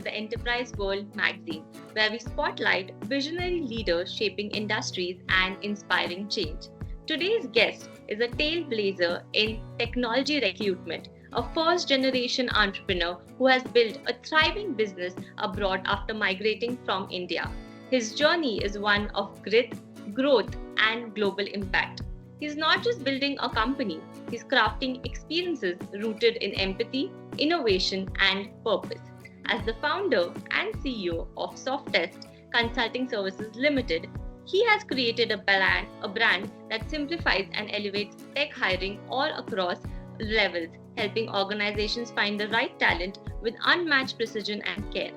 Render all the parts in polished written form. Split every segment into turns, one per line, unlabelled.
the Enterprise World magazine, where we spotlight visionary leaders shaping industries and inspiring change. Today's guest is a trailblazer in technology recruitment, a first generation entrepreneur who has built a thriving business abroad after migrating from India. His journey is one of grit, growth, and global impact. He's not just building a company, he's crafting experiences rooted in empathy, innovation, and purpose. As the founder and CEO of Softest Consulting Services Limited, he has created a brand that simplifies and elevates tech hiring all across levels, helping organizations find the right talent with unmatched precision and care.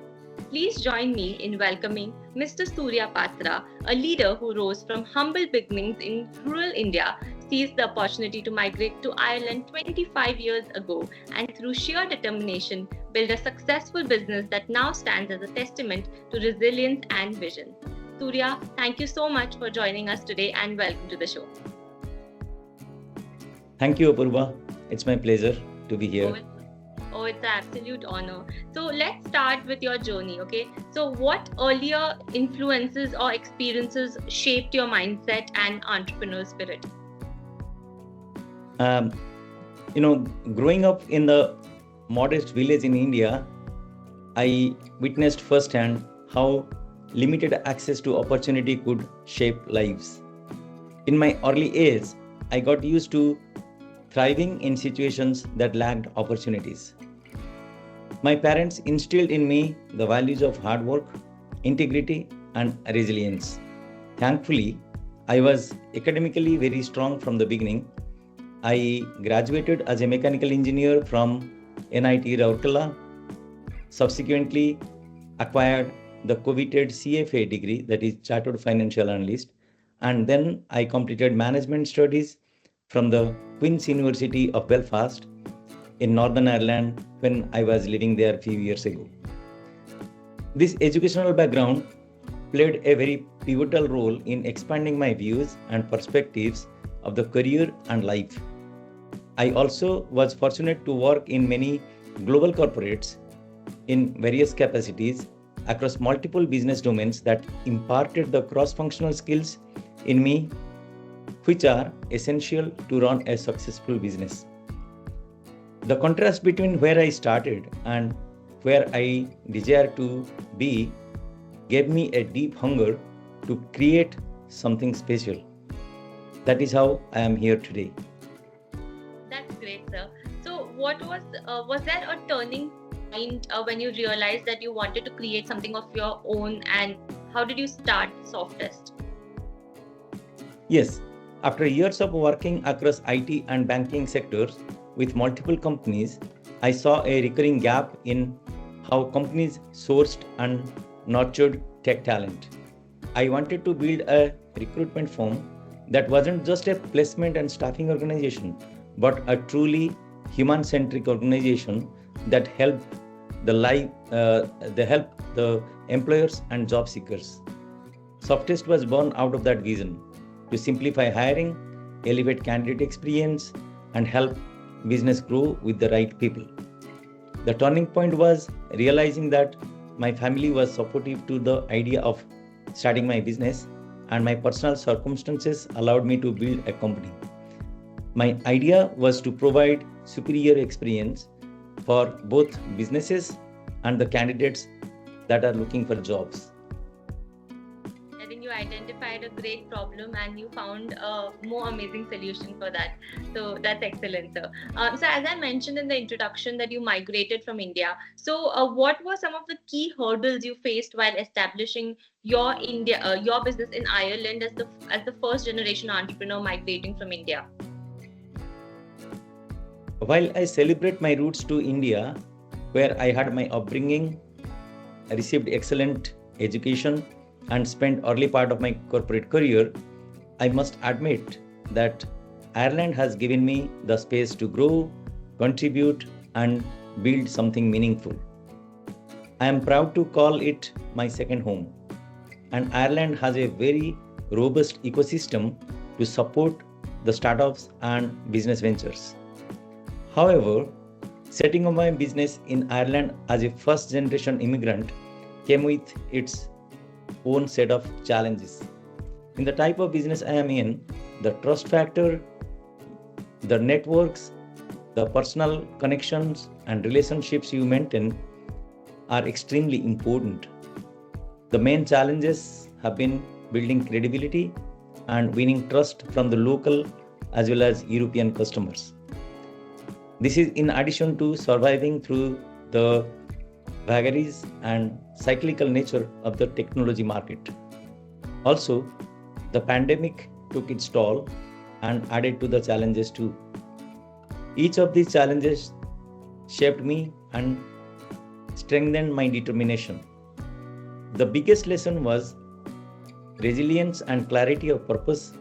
Please join me in welcoming Mr. Surya Patra, a leader who rose from humble beginnings in rural India, seized the opportunity to migrate to Ireland 25 years ago, and through sheer determination, built a successful business that now stands as a testament to resilience and vision. Surya, thank you so much for joining us today and welcome to the show.
Thank you, Apurva. It's my pleasure to be here.
Oh, it's an absolute honor. So let's start with your journey, okay? So what earlier influences or experiences shaped your mindset and entrepreneur spirit?
Growing up in the modest village in India, I witnessed firsthand how limited access to opportunity could shape lives. In my early age, I got used to thriving in situations that lacked opportunities. My parents instilled in me the values of hard work, integrity, and resilience. Thankfully, I was academically very strong from the beginning. I graduated as a mechanical engineer from NIT Rourkela, subsequently acquired the coveted CFA degree, that is Chartered Financial Analyst, and then I completed management studies from the Queen's University of Belfast in Northern Ireland when I was living there a few years ago. This educational background played a very pivotal role in expanding my views and perspectives of the career and life. I also was fortunate to work in many global corporates in various capacities across multiple business domains that imparted the cross-functional skills in me which are essential to run a successful business. The contrast between where I started and where I desire to be gave me a deep hunger to create something special. That is how I am here today.
That's great, sir. So what was there a turning point when you realized that you wanted to create something of your own, and how did you start Softest?
Yes, after years of working across IT and banking sectors with multiple companies, I saw a recurring gap in how companies sourced and nurtured tech talent. I wanted to build a recruitment firm that wasn't just a placement and staffing organization, but a truly human-centric organization that helped the employers and job seekers. Softest was born out of that vision to simplify hiring, elevate candidate experience, and help business grow with the right people. The turning point was realizing that my family was supportive to the idea of starting my business, and my personal circumstances allowed me to build a company. My idea was to provide superior experience for both businesses and the candidates that are looking for jobs.
I think you identified a great problem and you found a more amazing solution for that. So that's excellent, sir. So as I mentioned in the introduction that you migrated from India. So what were some of the key hurdles you faced while establishing your business in Ireland as the first generation entrepreneur migrating from India?
While I celebrate my roots to India, where I had my upbringing, I received excellent education, and spent early part of my corporate career, I must admit that Ireland has given me the space to grow, contribute, and build something meaningful. I am proud to call it my second home, and Ireland has a very robust ecosystem to support the startups and business ventures. However, Setting up my business in Ireland as a first generation immigrant came with its own set of challenges. In the type of business I am in, the trust factor, the networks, the personal connections and relationships you maintain are extremely important. The main challenges have been building credibility and winning trust from the local as well as European customers. This is in addition to surviving through the vagaries and cyclical nature of the technology market. Also, the pandemic took its toll and added to the challenges too. Each of these challenges shaped me and strengthened my determination. The biggest lesson was resilience and clarity of purpose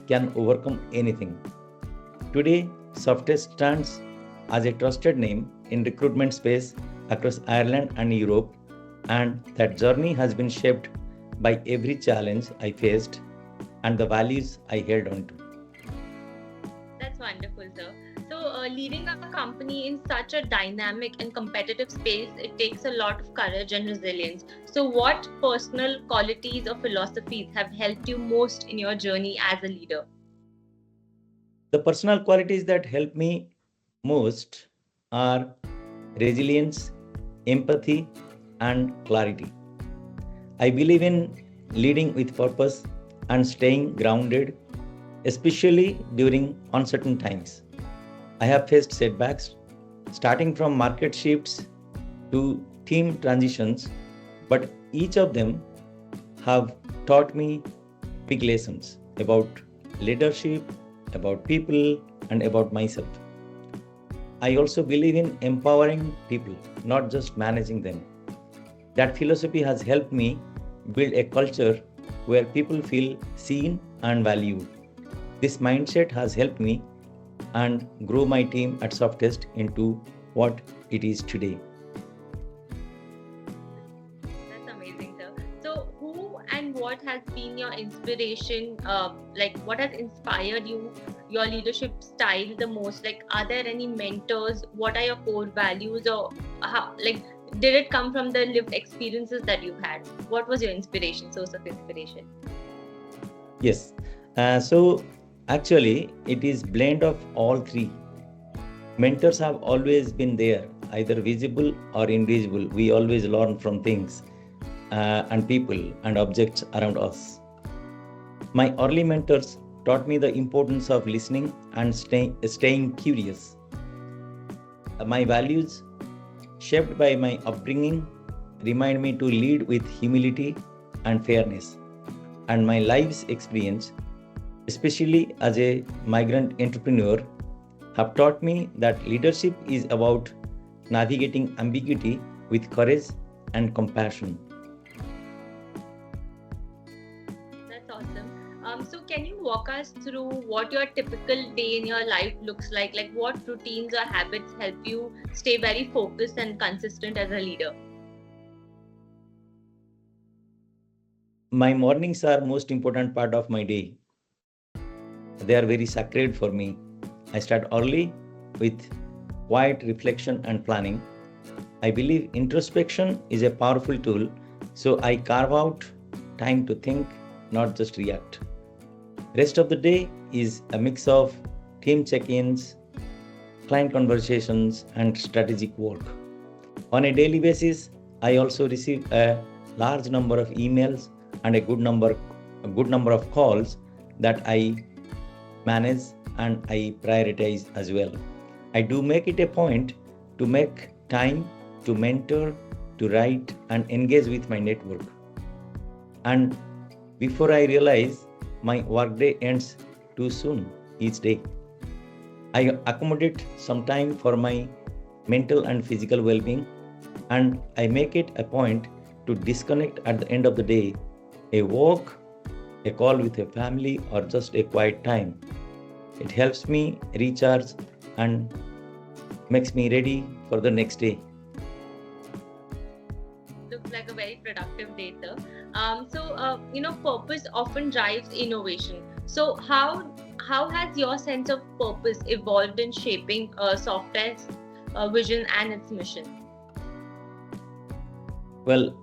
can overcome anything. Today, Softest stands as a trusted name in recruitment space across Ireland and Europe, and that journey has been shaped by every challenge I faced and the values I held on to.
That's wonderful, sir. So, leading a company in such a dynamic and competitive space, it takes a lot of courage and resilience. So, what personal qualities or philosophies have helped you most in your journey as a leader?
The personal qualities that help me most are resilience, empathy, and clarity. I believe in leading with purpose and staying grounded, especially during uncertain times. I have faced setbacks, starting from market shifts to team transitions, but each of them have taught me big lessons about leadership, about people, and about myself. I also believe in empowering people, not just managing them. That philosophy has helped me build a culture where people feel seen and valued. This mindset has helped me and grow my team at Softest into what it is today.
That's amazing, sir. So, who and what has been your inspiration? Like, what has inspired you, your leadership style the most? Like, are there any mentors? What are your core values, or how? Like, did it come from the lived experiences that you've had? What was your inspiration, source of inspiration?
Yes. So actually, it is blend of all three. Mentors have always been there, either visible or invisible. We always learn from things and people and objects around us. My early mentors taught me the importance of listening and staying curious. My values, shaped by my upbringing, remind me to lead with humility and fairness. And my life's experience, especially as a migrant entrepreneur, have taught me that leadership is about navigating ambiguity with courage and compassion.
That's awesome. So can you walk us through what your typical day in your life looks like? Like what routines or habits help you stay very focused and consistent as a leader?
My mornings are most important part of my day. They are very sacred for me. I start early with quiet reflection and planning. I believe introspection is a powerful tool, so I carve out time to think, not just react. Rest of the day is a mix of team check-ins, client conversations, and strategic work. On a daily basis, I also receive a large number of emails and a good number of calls that I manage and I prioritize as well. I do make it a point to make time to mentor, to write, and engage with my network. And before I realize, my workday ends too soon each day. I accommodate some time for my mental and physical well being, and I make it a point to disconnect at the end of the day, a walk, a call with a family, or just a quiet time. It helps me recharge and makes me ready for the next day.
Looks like a very productive day, sir. Purpose often drives innovation. So how has your sense of purpose evolved in shaping Softest? vision and its mission?
Well,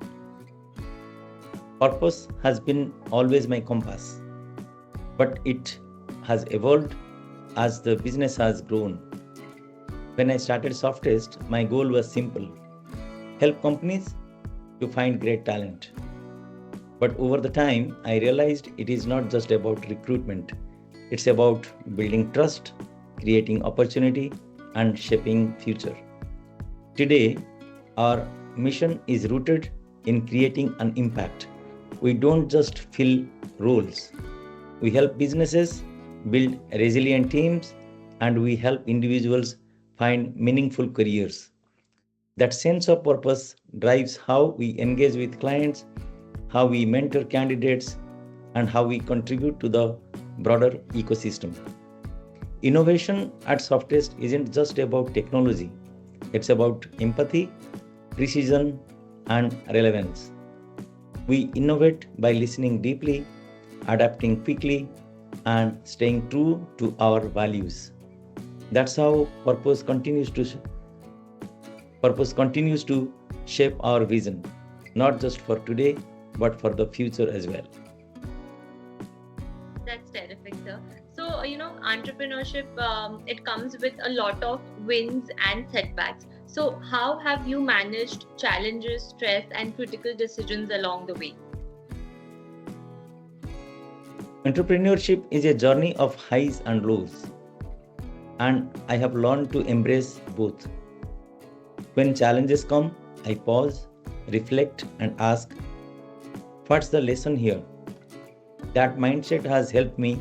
purpose has been always my compass, but it has evolved as the business has grown. When I started Softest, my goal was simple: help companies to find great talent. But over the time, I realized it is not just about recruitment, it's about building trust, creating opportunity, and shaping future. Today, our mission is rooted in creating an impact. We don't just fill roles, we help businesses build resilient teams, and we help individuals find meaningful careers. That sense of purpose drives how we engage with clients, how we mentor candidates, and how we contribute to the broader ecosystem. Innovation at Softest isn't just about technology, it's about empathy, precision, and relevance. We innovate by listening deeply, adapting quickly, and staying true to our values. That's how purpose continues to shape our vision, not just for today, but for the future as well.
That's terrific, sir. So, entrepreneurship, it comes with a lot of wins and setbacks. So, how have you managed challenges, stress, and critical decisions along the way?
Entrepreneurship is a journey of highs and lows, and I have learned to embrace both. When challenges come, I pause, reflect, and ask, what's the lesson here? That mindset has helped me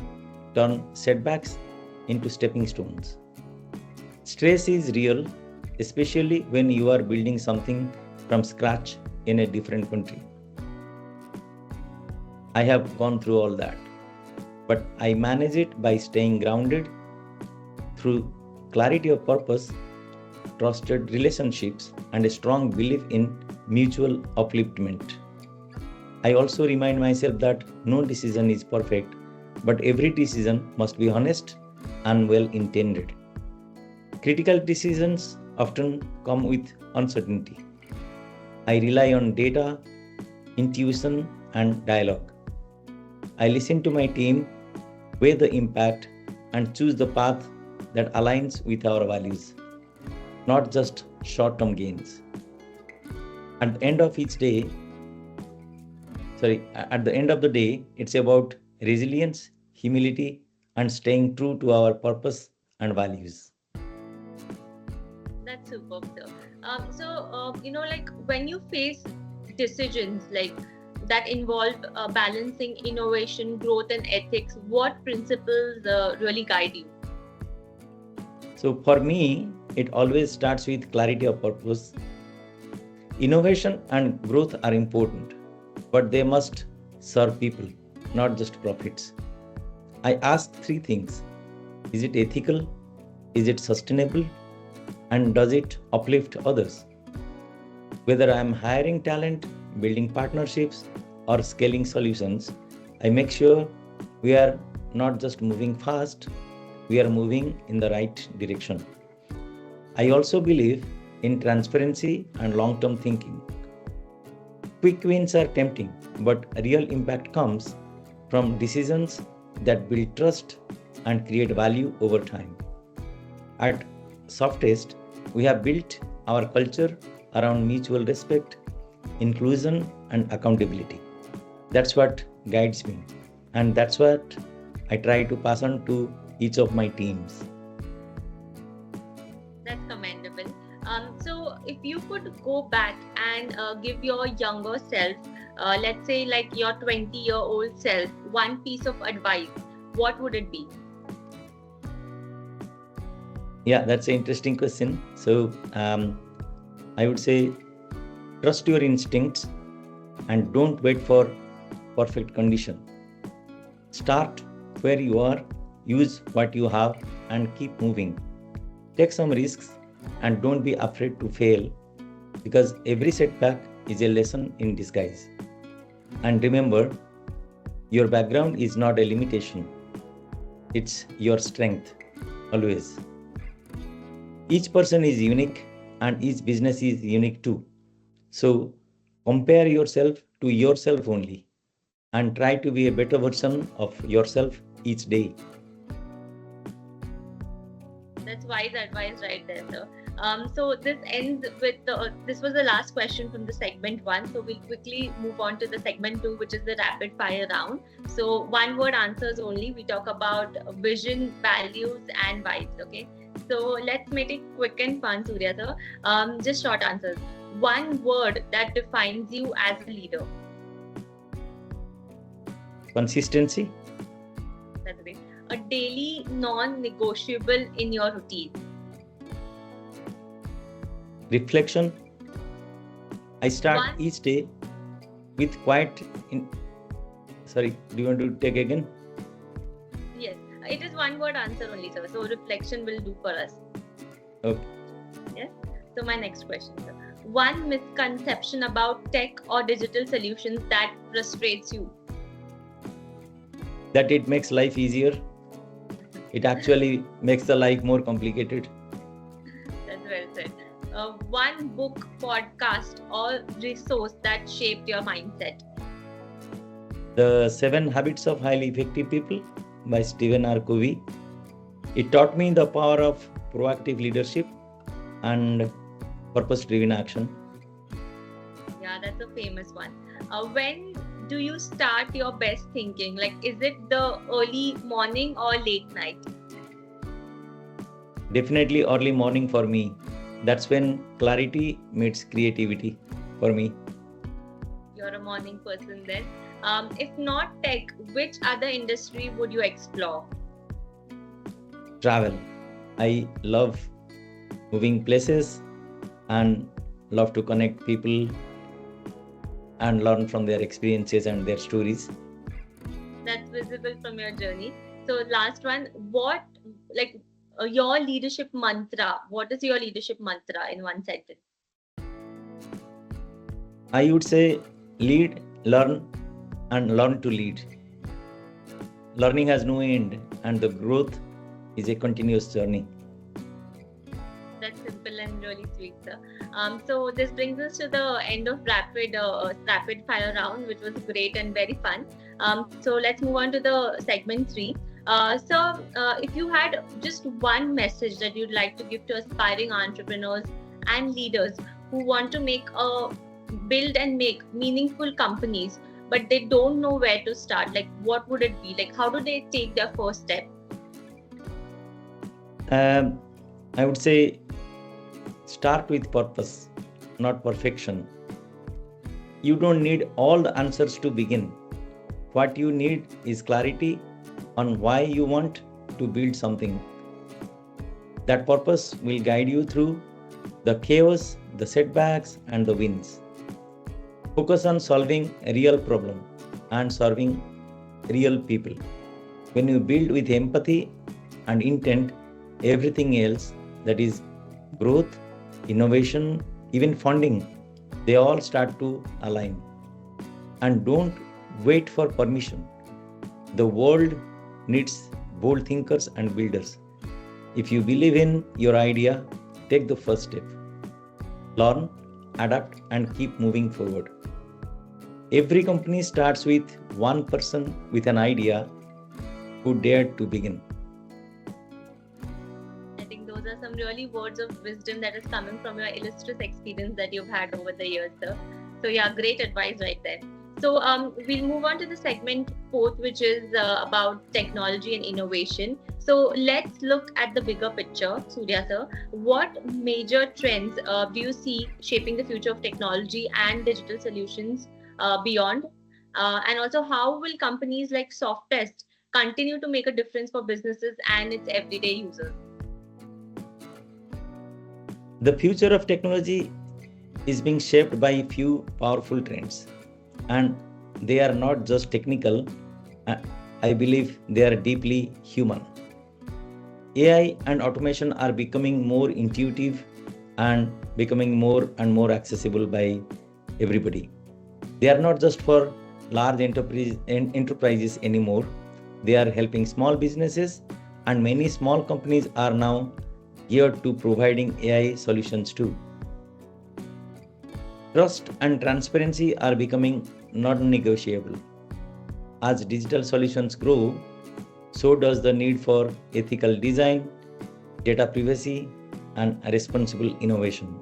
turn setbacks into stepping stones. Stress is real, especially when you are building something from scratch in a different country. I have gone through all that, but I manage it by staying grounded through clarity of purpose, trusted relationships, and a strong belief in mutual upliftment. I also remind myself that no decision is perfect, but every decision must be honest and well intended. Critical decisions often come with uncertainty. I rely on data, intuition, and dialogue. I listen to my team, weigh the impact, and choose the path that aligns with our values, not just short term gains. At the end of each day, at the end of the day, it's about resilience, humility, and staying true to our purpose and values.
That's superb, sir. Like when you face decisions like that involve balancing innovation, growth, and ethics, what principles really guide you?
So, for me, it always starts with clarity of purpose. Innovation and growth are important, but they must serve people, not just profits. I ask three things: is it ethical? Is it sustainable? And does it uplift others? Whether I am hiring talent, building partnerships, or scaling solutions, I make sure we are not just moving fast, we are moving in the right direction. I also believe in transparency and long term thinking. Quick wins are tempting, but real impact comes from decisions that build trust and create value over time. At Softest, we have built our culture around mutual respect, inclusion, and accountability. That's what guides me, and that's what I try to pass on to each of my teams.
That's commendable. So, if you could go back and give your younger self, let's say like your 20-year-old self, one piece of advice, what would it be?
Yeah, that's an interesting question. So, I would say trust your instincts and don't wait for perfect condition. Start where you are, use what you have, and keep moving. Take some risks and don't be afraid to fail because every setback is a lesson in disguise. And remember, your background is not a limitation, it's your strength, always. Each person is unique and each business is unique too. So compare yourself to yourself only and try to be a better version of yourself each day.
That's wise advice right there, sir. So this ends with this was the last question from the segment one. So we'll quickly move on to the segment two, which is the rapid fire round. So one word answers only. We talk about vision, values, and vibes. Okay. So let's make it quick and fun, Surya sir. Just short answers. One word that defines you as a leader.
Consistency,
That's great. A daily non-negotiable in your routine.
reflection. I start
One
each day with quiet. Sorry, do you want to take again?
Yes, it is one word answer only, sir. So reflection will do for us.
Okay.
Yes. So my next question, sir. One misconception about tech or digital solutions that frustrates you.
That it makes life easier. It actually makes the life more complicated.
That's well said. One book, podcast, or resource that shaped your mindset.
The 7 Habits of Highly Effective People by Stephen R. Covey. It taught me the power of proactive leadership and purpose-driven action.
Yeah, that's a famous one. When do you start your best thinking? Like, is it the early morning or late night?
Definitely early morning for me. That's when clarity meets creativity for me.
You're a morning person then. If not tech, which other industry would you explore?
Travel. I love moving places and love to connect people and learn from their experiences and their stories.
That's visible from your journey. So last one, what your leadership mantra? What is your leadership mantra in one sentence?
I would say lead, learn, and learn to lead. Learning has no end, and the growth is a continuous journey.
That's simple and really sweet, sir. So this brings us to the end of rapid fire round, which was great and very fun. So let's move on to the segment three. If you had just one message that you'd like to give to aspiring entrepreneurs and leaders who want to build and make meaningful companies, but they don't know where to start, like what would it be? Like how do they take their first step?
I would say start with purpose, not perfection. You don't need all the answers to begin. What you need is clarity on why you want to build something. That purpose will guide you through the chaos, the setbacks, and the wins. Focus on solving a real problem and serving real people. When you build with empathy and intent, everything else, that is growth, innovation, even funding, they all start to align. And don't wait for permission. The world needs bold thinkers and builders. If you believe in your idea, take the first step. Learn, adapt, and keep moving forward. Every company starts with one person with an idea who dared to begin.
I think those are some really words of wisdom that is coming from your illustrious experience that you've had over the years, sir. So yeah, great advice right there. So we'll move on to the segment fourth, which is about technology and innovation. So let's look at the bigger picture, Surya sir. What major trends do you see shaping the future of technology and digital solutions beyond? And also, how will companies like Softest continue to make a difference for businesses and its everyday users?
The future of technology is being shaped by a few powerful trends, and they are not just technical. I believe they are deeply human. AI and automation are becoming more intuitive and becoming more and more accessible by everybody. They are not just for large enterprises anymore. They are helping small businesses, and many small companies are now geared to providing AI solutions too. Trust and transparency are becoming non-negotiable. As digital solutions grow, so does the need for ethical design, data privacy, and responsible innovation.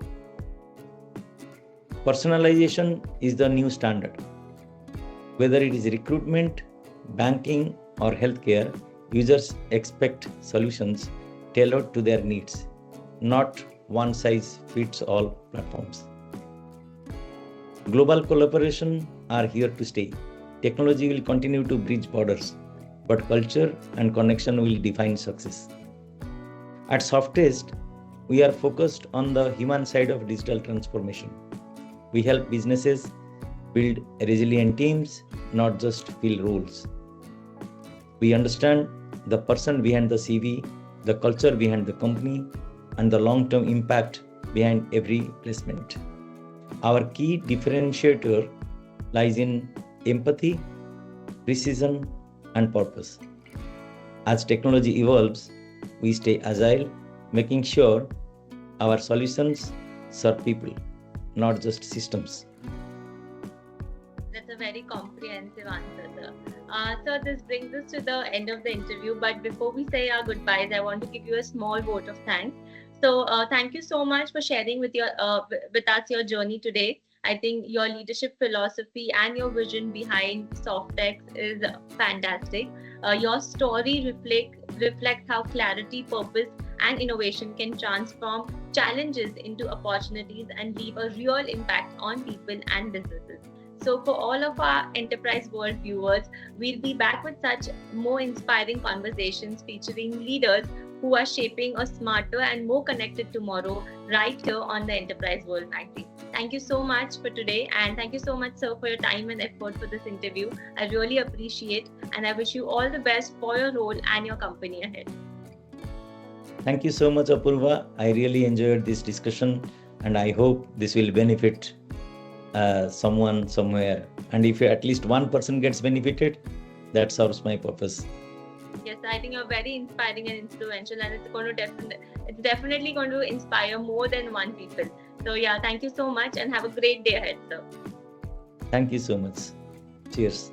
Personalization is the new standard. Whether it is recruitment, banking, or healthcare, users expect solutions tailored to their needs, not one size fits all platforms. Global collaboration are here to stay. Technology will continue to bridge borders, but culture and connection will define success. At Softest, we are focused on the human side of digital transformation. We help businesses build resilient teams, not just fill roles. We understand the person behind the CV, the culture behind the company, and the long-term impact behind every placement. Our key differentiator lies in empathy, precision, and purpose. As technology evolves, we stay agile, making sure our solutions serve people, not just systems.
That's a very comprehensive answer, sir. So this brings us to the end of the interview. But before we say our goodbyes, I want to give you a small vote of thanks. So thank you so much for sharing with us your journey today. I think your leadership philosophy and your vision behind Softex is fantastic. Your story reflects how clarity, purpose, and innovation can transform challenges into opportunities and leave a real impact on people and businesses. So, for all of our Enterprise World viewers, we'll be back with such more inspiring conversations featuring leaders who are shaping a smarter and more connected tomorrow right here on the Enterprise World magazine. Thank you so much for today, and thank you so much, sir, for your time and effort for this interview. I really appreciate, and I wish you all the best for your role and your company ahead.
Thank you so much, Apurva. I really enjoyed this discussion, and I hope this will benefit someone somewhere. And if at least one person gets benefited, that serves my purpose.
Yes, I think you're very inspiring and influential, and it's definitely going to inspire more than one people. So yeah, thank you so much, and have a great day ahead, sir.
Thank you so much. Cheers.